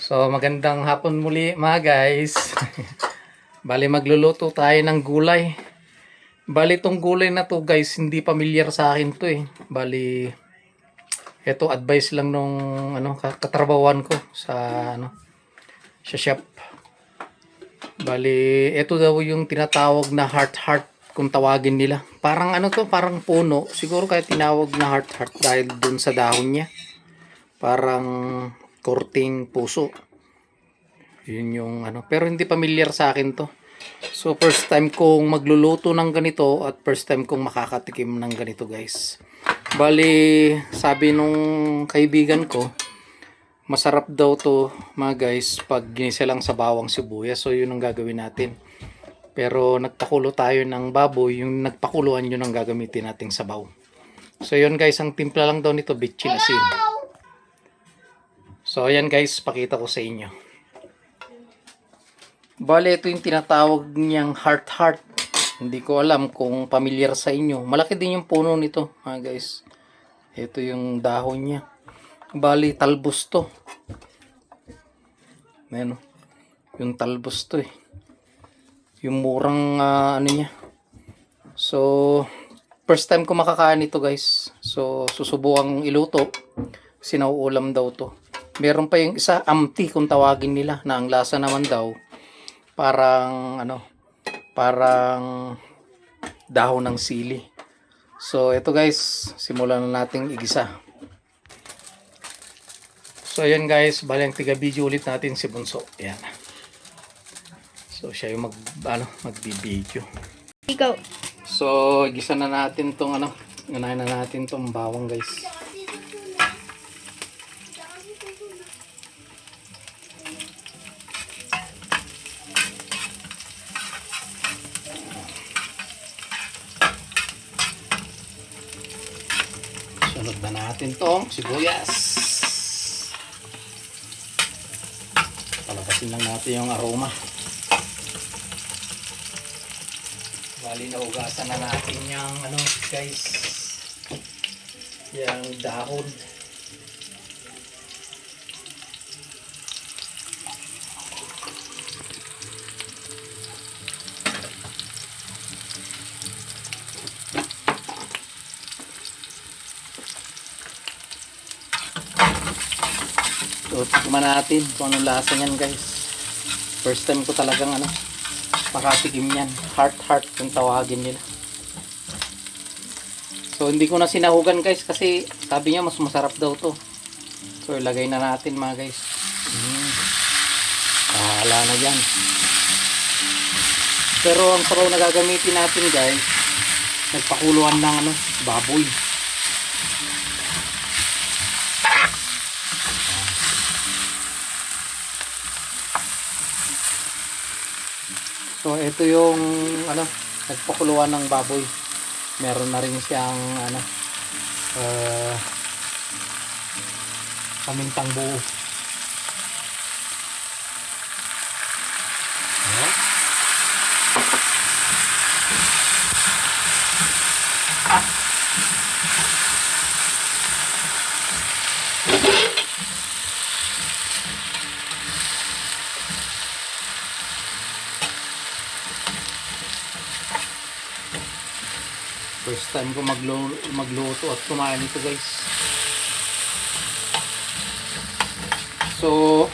So, magandang hapon muli mga guys. Bali, magluluto tayo ng gulay. Bali, tong gulay na to guys, hindi pamilyar sa akin to eh. Bali, ito advice lang nung katrabawan ko sa sa shop. Bali, ito daw yung tinatawag na heart kung tawagin nila. Parang parang puno. Siguro kaya tinawag na heart dahil dun sa dahon niya. Parang korting puso. Yun yung pero hindi familiar sa akin to. So first time kong magluluto ng ganito at first time kong makakatikim ng ganito guys. Bali, sabi nung kaibigan ko, masarap daw to mga guys pag ginisa lang sa bawang sibuyas. So yun ang gagawin natin. Pero nagpakulo tayo ng baboy, yung nagpakuluan yun ang gagamitin nating sabaw. So yun guys, ang timpla lang daw nito bitchin asin. So ayan guys, pakita ko sa inyo. Bale, ito yung tinatawag niyang heart. Hindi ko alam kung familiar sa inyo. Malaki din yung puno nito, guys. Ito yung dahon niya. Bali, talbos to. Ayan, yung talbos to eh. Yung murang niya. So, first time ko makakain ito guys. So, susubukan iluto. Sinauulam daw to. Meron pa yung isa, amti kung tawagin nila, na ang lasa naman daw parang parang dahon ng sili. So ito guys, simulan na nating igisa. So ayan guys, bali ang tiga video ulit natin si Bunso. Ayan. So siya yung magbibideo. Ikaw. So igisa na natin tong unahin na natin tong bawang guys. Sunod na natin tong sibuyas. Palabasin lang natin yung aroma. Bali na ugasan na natin yung guys, yung dahon. So, tikman natin kung anong lasa niyan guys. First time ko talagang makatikim yan. Heart kung tawagin nila. So, hindi ko na sinahugan guys kasi sabi niya mas masarap daw to. So, ilagay na natin mga guys. Bahala na dyan. Pero ang sabaw na gagamitin natin guys, nagpakuluan ng baboy. So ito yung nagpakuluan ng baboy. Meron na rin siyang pamintang buo. First time ko magluto at kumain ito guys. So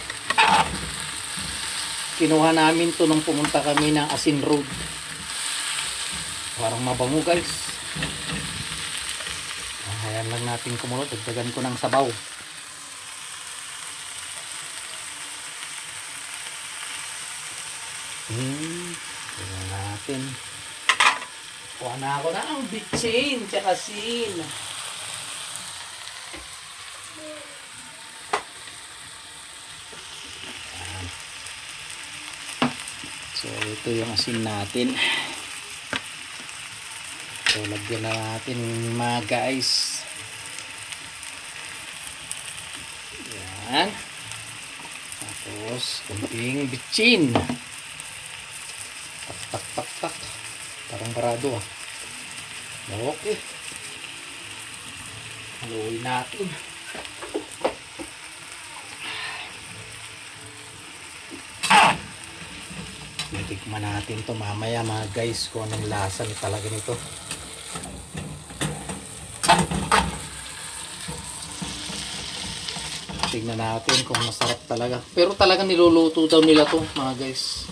kinuha namin to nung pumunta kami ng Asin Road. Parang mabango guys. Ayan lang natin kumulo. Dagdagan ko ng sabaw. Tingnan natin. Kuha na ako ng bitchin tsaka sin. So ito yung asin natin. So lagyan na natin mga guys. Yan. Tapos kunting bitchin. Tak. Parang barado Okay. Haluin natin. Tikman natin to mamaya mga guys kung anong lasa talaga nito. Tignan natin kung masarap talaga. Pero talagang niluluto daw nila to mga guys.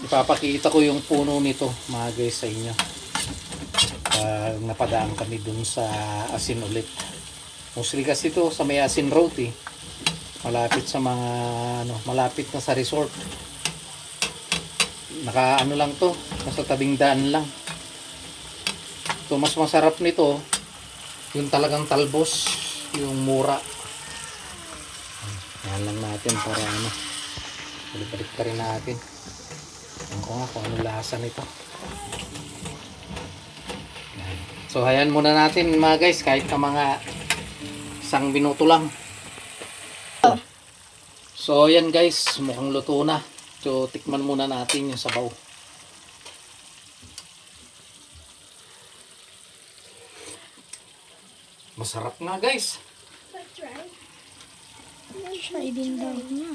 Ipapakita ko yung puno nito mga guys sa inyo. Pag napadaan kami dun sa Asin ulit. Mostly kasi ito sa may Asin Road eh. Malapit sa mga malapit na sa resort. Naka lang to, nasa tabing daan lang. So mas masarap nito yung talagang talbos, yung mura. Yan lang natin para balik-balik pa rin natin. Tingnan ko nga kung ano lasa nito. Yan. So hayan muna natin mga guys, kahit na mga 1 minuto lang. So yan guys, mukhang luto na. So tikman muna natin yung sabaw. Masarap nga guys. Try din daw niya.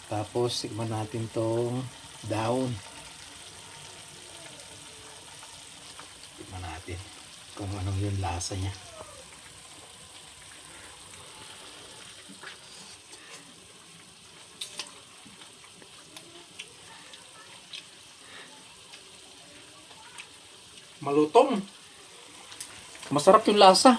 Tapos tikman natin tong dahon. Tikman natin kung anong yung lasa niya. Malutong. Masarap yung lasa.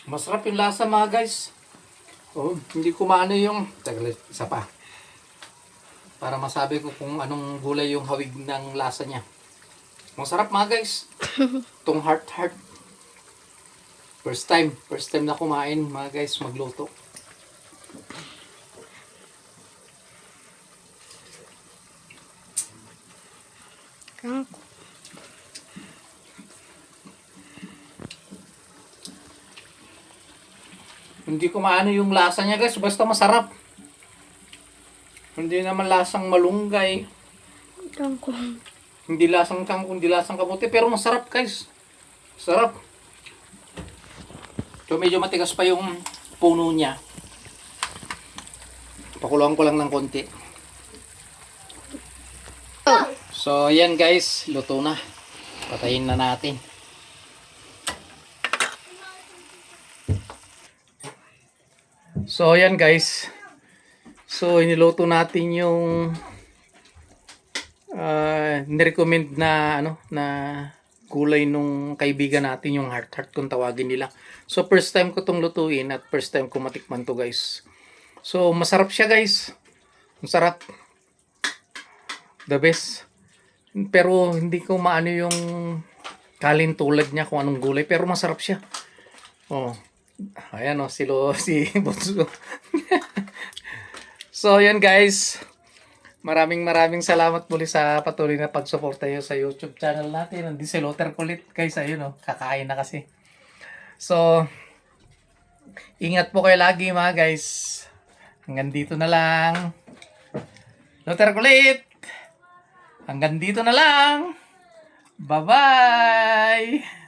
Masarap yung lasa mga guys. Oh, hindi ko maano yung isa pa. Para masabi ko kung anong gulay yung hawig ng lasa niya. Masarap mga guys. Itong heart. First time na kumain mga guys magluto. Hindi ko maano yung lasa niya guys, basta masarap. Hindi naman lasang malunggay. Kangkong. Hindi lasang kangkong, hindi lasang kamote, pero masarap guys. Sarap. So medyo matigas pa yung puno niya. Pakuluan ko lang ng konti. So yan guys, luto na. Patayin na natin. So yan guys. So iniluto natin yung nirecommend na na gulay nung kaibigan natin, yung heart kung tawagin nila. So first time ko tong lutuin at first time ko matikman to guys. So masarap siya guys. Masarap. The best. Pero hindi ko maano yung kalintulad niya kung anong gulay, pero masarap siya. Oh. Ayan si Bunso. So yan guys. Maraming salamat muli sa patuloy na pagsuporta niyo sa YouTube channel natin. Hindi si Loter kulit guys, ayun kakain na kasi. So ingat po kayo lagi mga guys. Hanggang dito na lang. Loter kulit. Hanggang dito na lang. Bye-bye.